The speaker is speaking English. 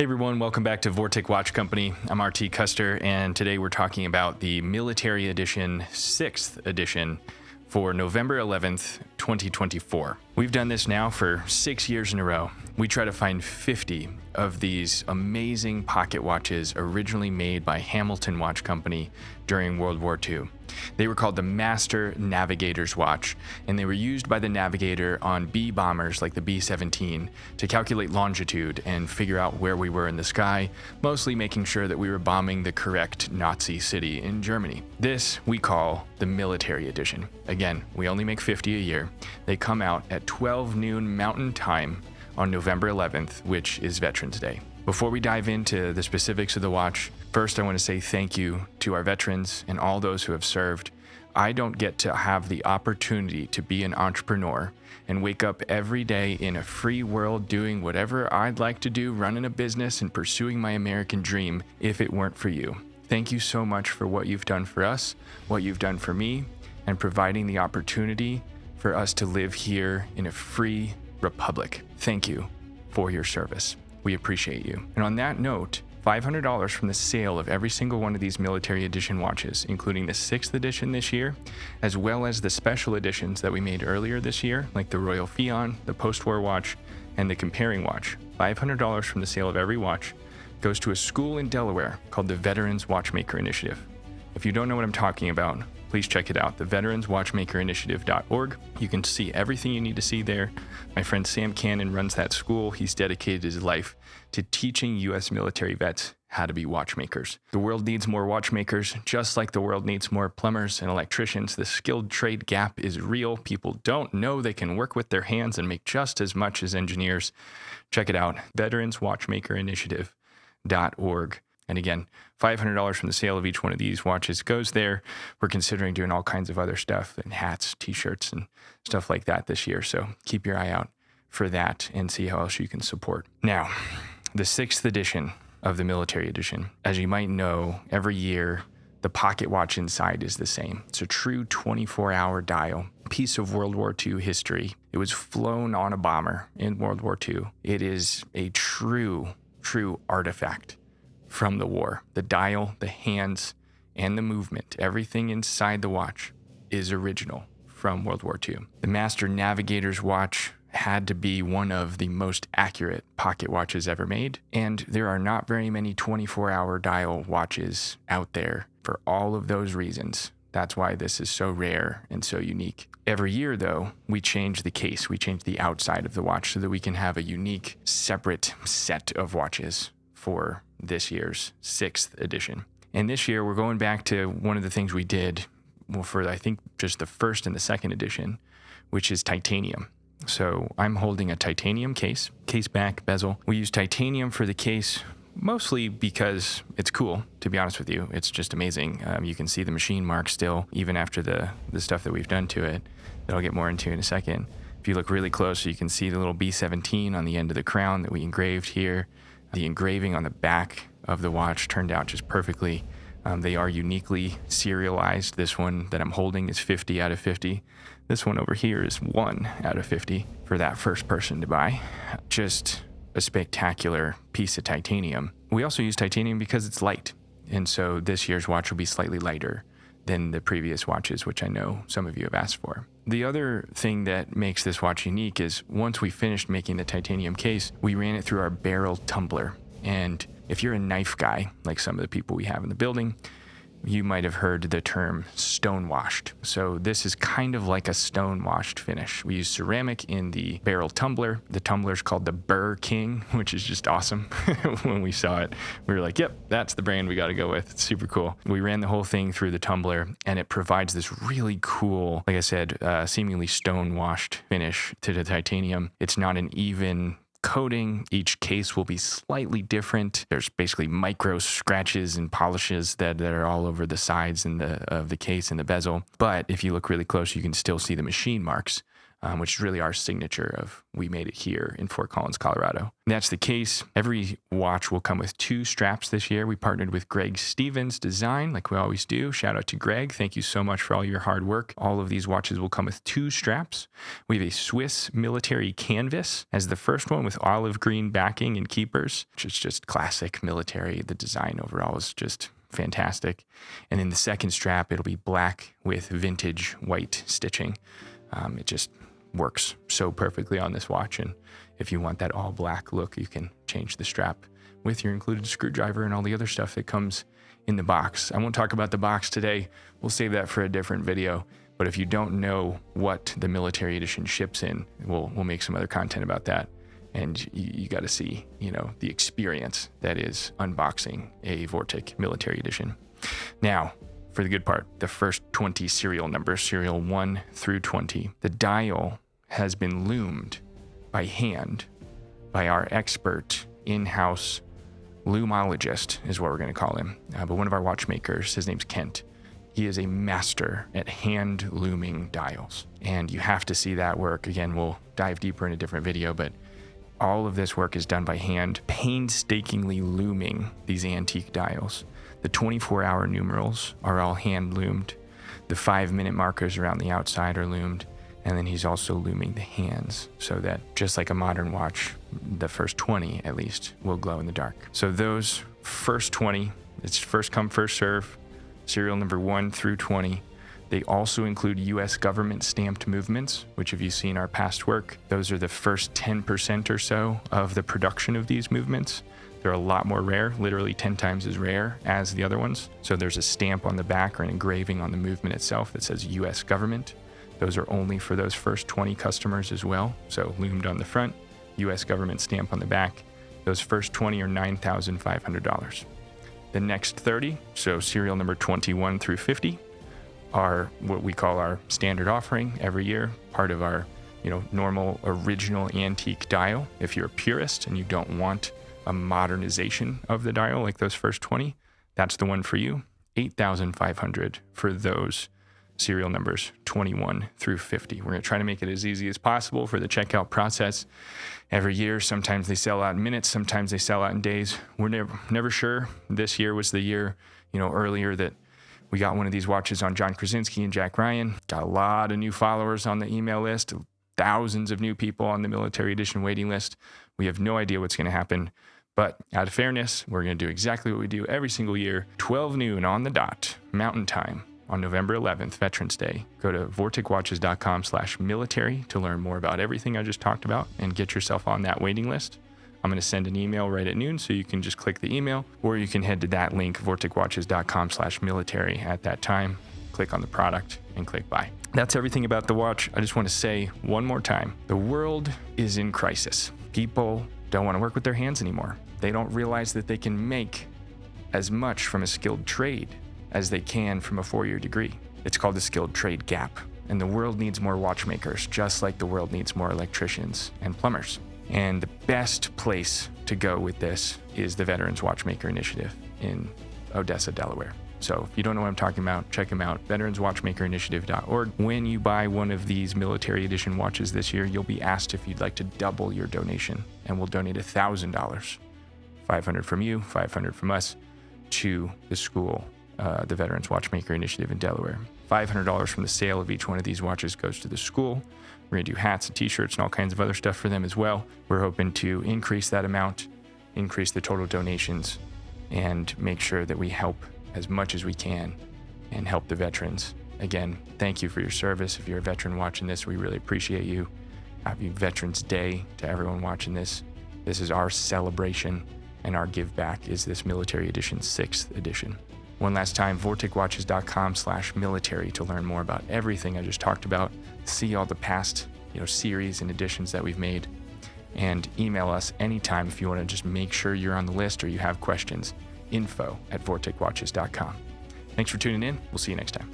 Hey everyone, welcome back to Vortic Watch Company. I'm RT Custer, and today we're talking about the Military Edition 6th edition for November 11th, 2024. We've done this now for 6 years in a row. We try to find 50 of these amazing pocket watches originally made by Hamilton Watch Company during World War II. They were called the Master Navigator's Watch, and they were used by the navigator on B bombers like the B-17 to calculate longitude and figure out where we were in the sky, mostly making sure that we were bombing the correct Nazi city in Germany. This we call the Military Edition. Again, we only make 50 a year. They come out at 12 noon Mountain Time on November 11th, which is Veterans Day. Before we dive into the specifics of the watch, first I want to say thank you to our veterans and all those who have served. I don't get to have the opportunity to be an entrepreneur and wake up every day in a free world doing whatever I'd like to do, running a business and pursuing my American dream if it weren't for you. Thank you so much for what you've done for us, what you've done for me, and providing the opportunity for us to live here in a free republic. Thank you for your service. We appreciate you. And on that note, $500 from the sale of every single one of these Military Edition watches, including the 6th edition this year, as well as the special editions that we made earlier this year, like the Royal Pheon, the Post-War watch, and the Comparing watch. $500 from the sale of every watch goes to a school in Delaware called the Veterans Watchmaker Initiative. If you don't know what I'm talking about, please check it out, the veteranswatchmakerinitiative.org. You can see everything you need to see there. My friend Sam Cannon runs that school. He's dedicated his life to teaching U.S. military vets how to be watchmakers. The world needs more watchmakers, just like the world needs more plumbers and electricians. The skilled trade gap is real. People don't know they can work with their hands and make just as much as engineers. Check it out, veteranswatchmakerinitiative.org. And again, $500 from the sale of each one of these watches goes there. We're considering doing all kinds of other stuff and hats, t-shirts, and stuff like that this year. So keep your eye out for that and see how else you can support. Now, the 6th edition of the Military Edition. As you might know, every year, the pocket watch inside is the same. It's a true 24-hour dial, piece of World War II history. It was flown on a bomber in World War II. It is a true artifact from the war. The dial, the hands, and the movement, everything inside the watch is original from World War II. The Master Navigator's Watch had to be one of the most accurate pocket watches ever made, and there are not very many 24-hour dial watches out there for all of those reasons. That's why this is so rare and so unique. Every year, though, we change the case. We change the outside of the watch so that we can have a unique, separate set of watches for this year's 6th edition. And this year, we're going back to one of the things we did, well, for I think just the 1st and the 2nd edition, which is titanium. So I'm holding a titanium case back, bezel. We use titanium for the case, mostly because it's cool, to be honest with you. It's just amazing. You can see the machine mark still, even after the stuff that we've done to it, that I'll get more into in a second. If you look really close, you can see the little B-17 on the end of the crown that we engraved here. The engraving on the back of the watch turned out just perfectly. They are uniquely serialized. This one that I'm holding is 50 out of 50. This one over here is 1 out of 50 for that first person to buy. Just a spectacular piece of titanium. We also use titanium because it's light. And so this year's watch will be slightly lighter than the previous watches, which I know some of you have asked for. The other thing that makes this watch unique is once we finished making the titanium case, we ran it through our barrel tumbler. And if you're a knife guy, like some of the people we have in the building, you might have heard the term stone-washed. So this is kind of like a stone-washed finish. We use ceramic in the barrel tumbler. The tumbler is called the Burr King, which is just awesome. When we saw it, we were like, yep, that's the brand we got to go with. It's super cool. We ran the whole thing through the tumbler, and it provides this really cool, like I said, seemingly stone-washed finish to the titanium. It's not an even coating. Each case will be slightly different. There's basically micro scratches and polishes that are all over the sides of the case and the bezel. But if you look really close, you can still see the machine marks which is really our signature of we made it here in Fort Collins, Colorado. And that's the case. Every watch will come with 2 straps this year. We partnered with Greg Stevens Design, like we always do. Shout out to Greg. Thank you so much for all your hard work. All of these watches will come with 2 straps. We have a Swiss military canvas as the first one with olive green backing and keepers, which is just classic military. The design overall is just fantastic. And in the second strap, it'll be black with vintage white stitching. It just works so perfectly on this watch. And if you want that all black look, you can change the strap with your included screwdriver and all the other stuff that comes in the box. I won't talk about the box today. We'll save that for a different video. But if you don't know what the military edition ships in, we'll make some other content about that. And you got to see, the experience that is unboxing a Vortic military edition. Now, for the good part, the first 20 serial numbers, serial 1 through 20, the dial has been loomed by hand by our expert in-house loomologist, is what we're going to call him. But one of our watchmakers, his name's Kent. He is a master at hand looming dials. And you have to see that work. Again, we'll dive deeper in a different video, but all of this work is done by hand, painstakingly looming these antique dials. The 24-hour numerals are all hand loomed. The 5-minute markers around the outside are loomed. And then he's also looming the hands so that just like a modern watch, the first 20 at least will glow in the dark. So those first 20, it's first come, first serve, serial number 1 through 20. They also include U.S. government stamped movements, which if you've seen our past work, those are the first 10% or so of the production of these movements. They're a lot more rare, literally 10 times as rare as the other ones. So there's a stamp on the back or an engraving on the movement itself that says U.S. government. Those are only for those first 20 customers as well. So loomed on the front, U.S. government stamp on the back. Those first 20 are $9,500. The next 30, so serial number 21 through 50, are what we call our standard offering every year, part of our normal original antique dial. If you're a purist and you don't want a modernization of the dial like those first 20, that's the one for you. $8,500 for those serial numbers 21 through 50. We're going to try to make it as easy as possible for the checkout process. Every year, sometimes they sell out in minutes, sometimes they sell out in days. We're never sure. This year was the year, earlier that we got one of these watches on John Krasinski and Jack Ryan. Got a lot of new followers on the email list, thousands of new people on the military edition waiting list. We have no idea what's going to happen. But out of fairness, we're going to do exactly what we do every single year, 12 noon on the dot, Mountain Time, on November 11th, Veterans Day. Go to vorticwatches.com/military to learn more about everything I just talked about and get yourself on that waiting list. I'm going to send an email right at noon, so you can just click the email, or you can head to that link, vorticwatches.com/military at that time, click on the product, and click buy. That's everything about the watch. I just want to say one more time, the world is in crisis. People don't want to work with their hands anymore. They don't realize that they can make as much from a skilled trade as they can from a 4-year degree. It's called the skilled trade gap. And the world needs more watchmakers, just like the world needs more electricians and plumbers. And the best place to go with this is the Veterans Watchmaker Initiative in Odessa, Delaware. So if you don't know what I'm talking about, check them out, veteranswatchmakerinitiative.org. When you buy one of these military edition watches this year, you'll be asked if you'd like to double your donation, and we'll donate $1,000, $500 from you, $500 from us, to the school, the Veterans Watchmaker Initiative in Delaware. $500 from the sale of each one of these watches goes to the school. We're going to do hats and t-shirts and all kinds of other stuff for them as well. We're hoping to increase that amount, increase the total donations, and make sure that we help as much as we can and help the veterans. Again, thank you for your service. If you're a veteran watching this, we really appreciate you. Happy Veterans Day to everyone watching this. This is our celebration, and our give back is this military edition, 6th edition. One last time, vorticwatches.com/military to learn more about everything I just talked about, see all the past series and editions that we've made, and email us anytime if you want to just make sure you're on the list or you have questions. info@vorticwatches.com. Thanks for tuning in. We'll see you next time.